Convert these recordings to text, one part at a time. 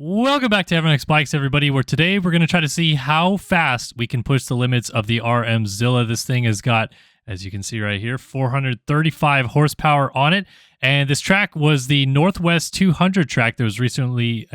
Welcome back to MX Bikes, everybody, where today we're going to try to see how fast we can push the limits of the RMZilla. This thing has got, as you can see right here, 435 horsepower on it. And this track was the Northwest 200 track that was recently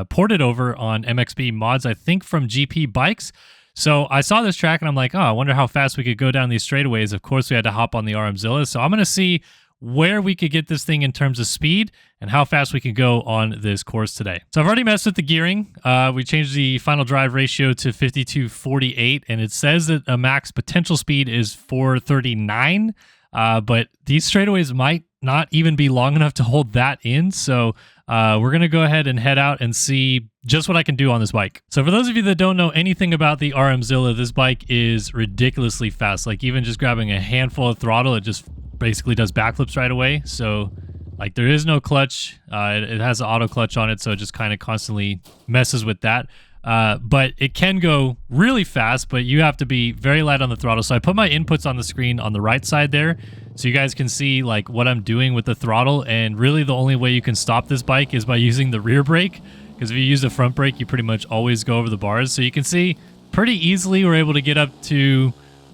ported over on MXB Mods, I think from GP Bikes. So I saw this track and I'm like, oh, I wonder how fast we could go down these straightaways. Of course, we had to hop on the RMZilla. So I'm going to see where we could get this thing in terms of speed and how fast we can go on this course today. So I've already messed with the gearing. We changed the final drive ratio to 52/48, and it says that a max potential speed is 439, but these straightaways might not even be long enough to hold that in. So we're going to go ahead and head out and see just what I can do on this bike. So for those of you that don't know anything about the RMZilla, this bike is ridiculously fast. Like even just grabbing a handful of throttle, it just basically does backflips right away. So like there is no clutch. It has an auto clutch on it, so it just kind of constantly messes with that. But it can go really fast, but you have to be very light on the throttle. So I put my inputs on the screen on the right side there, so you guys can see like what I'm doing with the throttle. And really the only way you can stop this bike is by using the rear brake, because if you use the front brake, you pretty much always go over the bars. So you can see pretty easily we're able to get up to,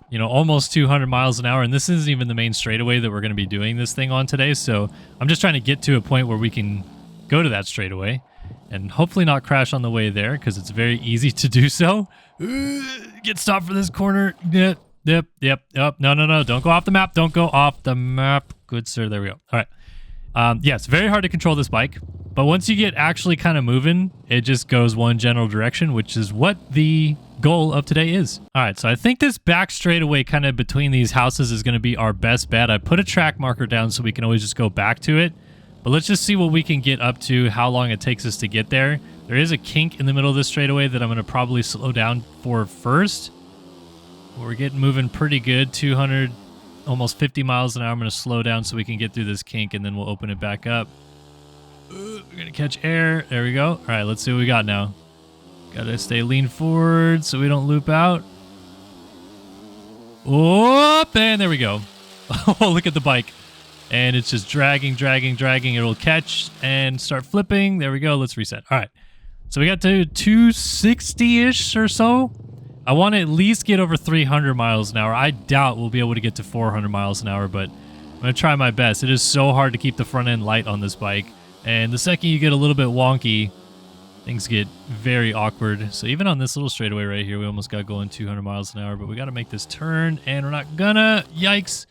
you know, almost 200 miles an hour. And this isn't even the main straightaway that we're going to be doing this thing on today. So I'm just trying to get to a point where we can go to that straightaway and hopefully not crash on the way there, because it's very easy to do so. Get stopped for this corner. Yep. No. Don't go off the map. Don't go off the map. Good sir. There we go. All right. Yeah, it's very hard to control this bike, but once you get actually kind of moving, it just goes one general direction, which is what the goal of today is. All right, so I think this back straightaway kind of between these houses is going to be our best bet. I put a track marker down so we can always just go back to it, but let's just see what we can get up to, how long it takes us to get there. There is a kink in the middle of this straightaway that I'm going to probably slow down for first. We're getting moving pretty good, 200, almost 50 miles an hour. I'm going to slow down so we can get through this kink, and then we'll open it back up. We're going to catch air. There we go. All right, let's see what we got now. Gotta stay lean forward so we don't loop out. Oh, and there we go. Oh, look at the bike. And it's just dragging. It'll catch and start flipping. There we go. Let's reset. All right. So we got to 260-ish or so. I want to at least get over 300 miles an hour. I doubt we'll be able to get to 400 miles an hour, but I'm going to try my best. It is so hard to keep the front end light on this bike. And the second you get a little bit wonky, things get very awkward. So even on this little straightaway right here, we almost got going 200 miles an hour, but we got to make this turn, and we're not gonna. Yikes.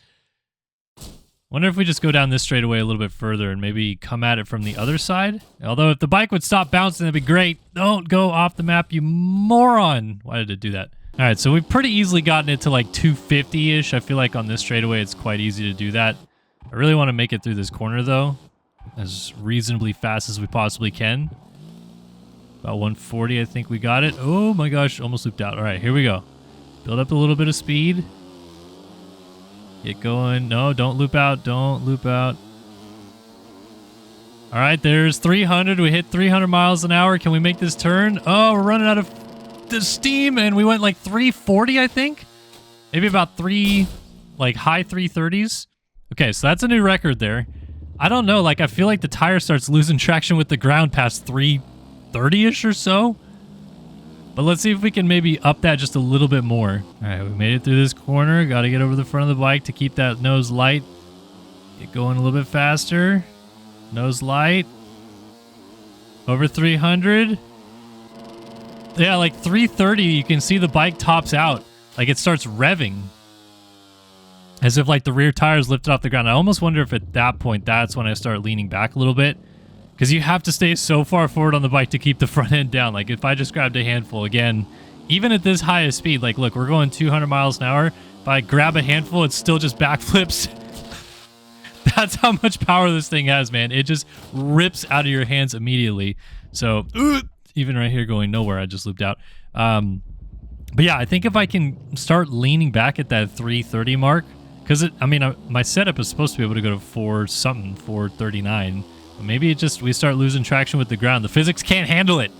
Wonder if we just go down this straightaway a little bit further and maybe come at it from the other side. Although if the bike would stop bouncing, that'd be great. Don't go off the map, you moron. Why did it do that? All right, so we've pretty easily gotten it to like 250-ish. I feel like on this straightaway, it's quite easy to do that. I really want to make it through this corner, though, as reasonably fast as we possibly can. About 140, I think we got it. Oh my gosh, almost looped out. All right, here we go. Build up a little bit of speed. Get going. No, don't loop out. Don't loop out. All right, there's 300. We hit 300 miles an hour. Can we make this turn? Oh, we're running out of the steam, and we went like 340, I think. Maybe about high 330s. Okay, so that's a new record there. I don't know. Like, I feel like the tire starts losing traction with the ground past 330-ish or so. But let's see if we can maybe up that just a little bit more. All right, we made it through this corner. Got to get over the front of the bike to keep that nose light. Get going a little bit faster. Nose light. Over 300. Yeah, like 330, you can see the bike tops out. Like it starts revving. As if like the rear tires lifted off the ground. I almost wonder if at that point, that's when I start leaning back a little bit. Because you have to stay so far forward on the bike to keep the front end down. Like if I just grabbed a handful, again, even at this highest speed, like look, we're going 200 miles an hour. If I grab a handful, it's still just backflips. That's how much power this thing has, man. It just rips out of your hands immediately. So even right here going nowhere, I just looped out. But yeah, I think if I can start leaning back at that 330 mark, because my setup is supposed to be able to go to 439. Maybe we start losing traction with the ground. The physics can't handle it.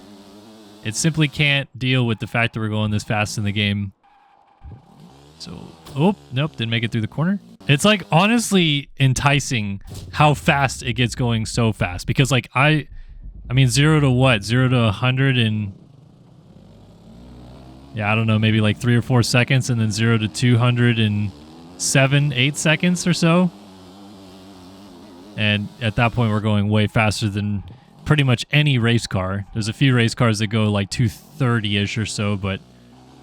It simply can't deal with the fact that we're going this fast in the game. So, oh, nope, didn't make it through the corner. It's like honestly enticing how fast it gets going so fast, because like I mean, 0 to what? 0 to 100 in... Yeah, I don't know, maybe like 3 or 4 seconds, and then 0 to 200 in 7, 8 seconds or so. And at that point, we're going way faster than pretty much any race car. There's a few race cars that go like 230-ish or so, but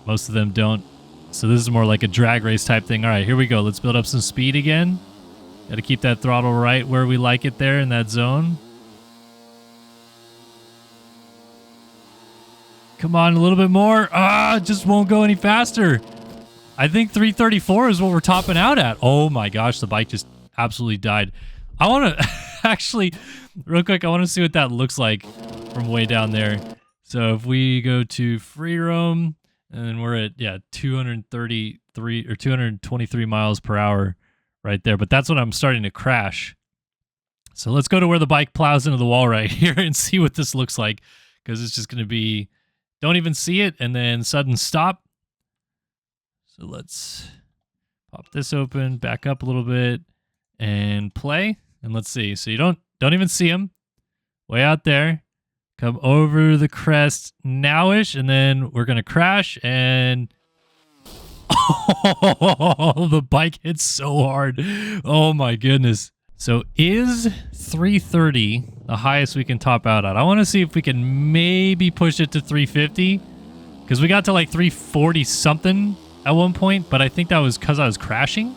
most of them don't. So this is more like a drag race type thing. All right, here we go. Let's build up some speed again. Got to keep that throttle right where we like it there in that zone. Come on, a little bit more. Ah, it just won't go any faster. I think 334 is what we're topping out at. Oh my gosh, the bike just absolutely died. I want to actually, real quick, I want to see what that looks like from way down there. So if we go to free roam, and then we're at, yeah, 233 or 223 miles per hour right there. But that's when I'm starting to crash. So let's go to where the bike plows into the wall right here and see what this looks like. Because it's just going to be, don't even see it, and then sudden stop. So let's pop this open, back up a little bit, and play. And let's see. So you don't even see him. Way out there. Come over the crest nowish, and then we're going to crash, and oh, the bike hits so hard. Oh my goodness. So is 330 the highest we can top out at? I want to see if we can maybe push it to 350, because we got to like 340 something at one point, but I think that was because I was crashing.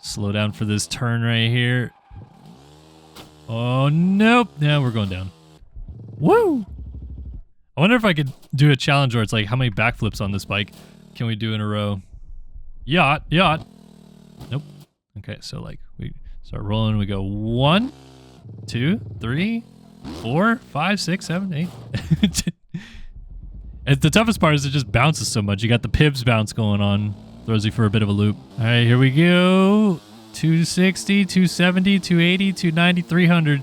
Slow down for this turn right here. Oh, nope. Yeah, we're going down. Woo! I wonder if I could do a challenge where it's like, how many backflips on this bike can we do in a row? Yacht. Nope. Okay, so like we start rolling. We go 1, 2, 3, 4, 5, 6, 7, 8. And the toughest part is it just bounces so much. You got the Pibs bounce going on. Throws you for a bit of a loop. All right, here we go. 260, 270, 280, 290, 300.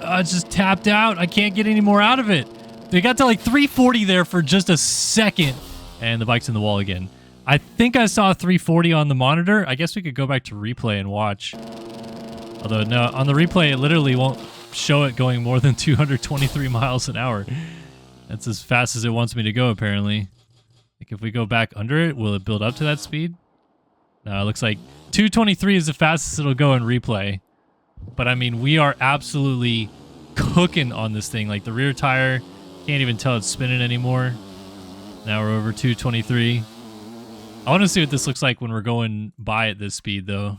It's just tapped out. I can't get any more out of it. They got to like 340 there for just a second. And the bike's in the wall again. I think I saw 340 on the monitor. I guess we could go back to replay and watch. Although, no, on the replay, it literally won't show it going more than 223 miles an hour. That's as fast as it wants me to go, apparently. Like if we go back under it, will it build up to that speed? No, it looks like 223 is the fastest it'll go in replay. But I mean, we are absolutely cooking on this thing. Like the rear tire, can't even tell it's spinning anymore. Now we're over 223. I want to see what this looks like when we're going by at this speed, though.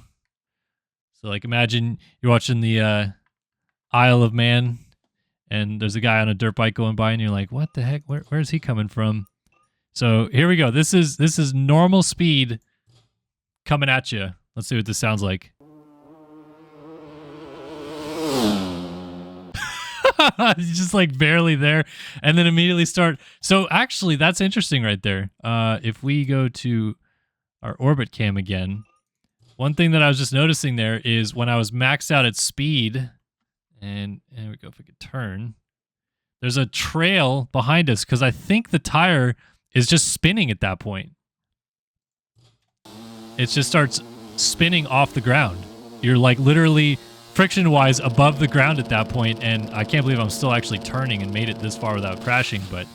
So like imagine you're watching the Isle of Man, and there's a guy on a dirt bike going by, and you're like, what the heck? Where's he coming from? So here we go. This is normal speed coming at you. Let's see what this sounds like. Just like barely there, and then immediately start. So actually, that's interesting right there. If we go to our orbit cam again, one thing that I was just noticing there is when I was maxed out at speed, and there we go. If we could turn, there's a trail behind us because I think the tire is just spinning at that point. It just starts spinning off the ground. You're like literally friction-wise above the ground at that point, and I can't believe I'm still actually turning and made it this far without crashing. But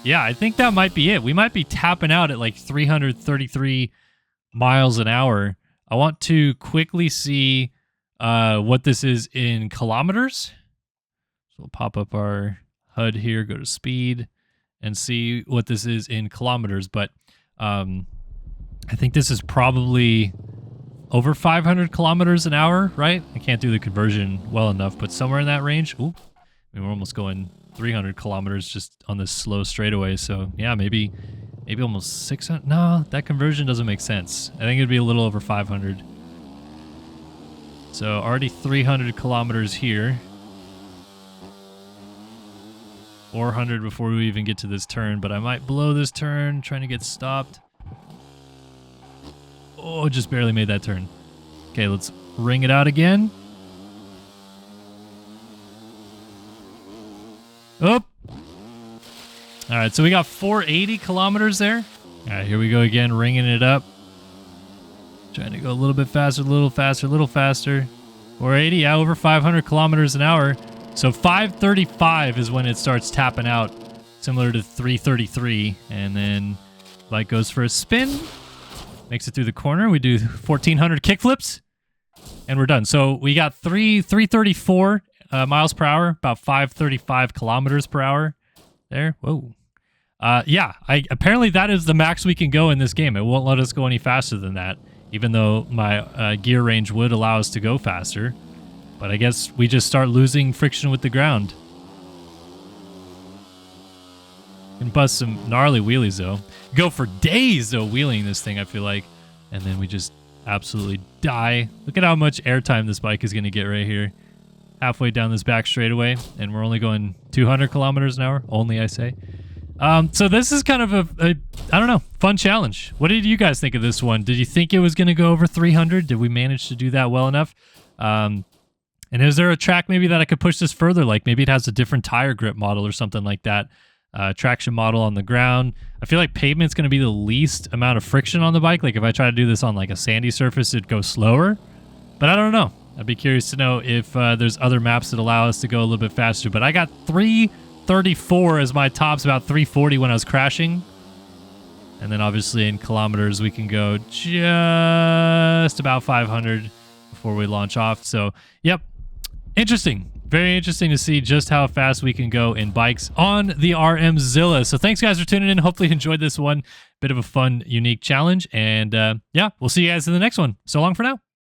yeah, I think that might be it. We might be tapping out at like 333 miles an hour. I want to quickly see what this is in kilometers. So we'll pop up our HUD here, go to speed, and see what this is in kilometers. But I think this is probably over 500 kilometers an hour, right? I can't do the conversion well enough, but somewhere in that range. Ooh, I mean, we're almost going 300 kilometers just on this slow straightaway. So yeah, maybe almost 600. No, that conversion doesn't make sense. I think it'd be a little over 500. So already 300 kilometers here. 400 before we even get to this turn, but I might blow this turn trying to get stopped. Oh, just barely made that turn. Okay, let's ring it out again. Oh. All right, so we got 480 kilometers there. All right, here we go again, ringing it up. Trying to go a little bit faster, a little faster, a little faster. 480, yeah, over 500 kilometers an hour. So 535 is when it starts tapping out, similar to 333. And then bike goes for a spin, makes it through the corner. We do 1,400 kickflips, and we're done. So we got 334 miles per hour, about 535 kilometers per hour there. Whoa. Yeah, apparently that is the max we can go in this game. It won't let us go any faster than that, even though my gear range would allow us to go faster. But I guess we just start losing friction with the ground. Can bust some gnarly wheelies, though. Go for days, though, wheeling this thing, I feel like. And then we just absolutely die. Look at how much airtime this bike is going to get right here. Halfway down this back straightaway, and we're only going 200 kilometers an hour. Only, I say. So this is kind of a I don't know, fun challenge. What did you guys think of this one? Did you think it was going to go over 300? Did we manage to do that well enough? And is there a track maybe that I could push this further? Like maybe it has a different tire grip model or something like that. Traction model on the ground. I feel like pavement's going to be the least amount of friction on the bike. Like if I try to do this on like a sandy surface, it'd go slower. But I don't know. I'd be curious to know if there's other maps that allow us to go a little bit faster. But I got 334 as my tops, about 340 when I was crashing. And then obviously in kilometers, we can go just about 500 before we launch off. So, yep. Interesting. Very interesting to see just how fast we can go in bikes on the RMZilla. So thanks guys for tuning in. Hopefully you enjoyed this one. Bit of a fun, unique challenge. And yeah, we'll see you guys in the next one. So long for now.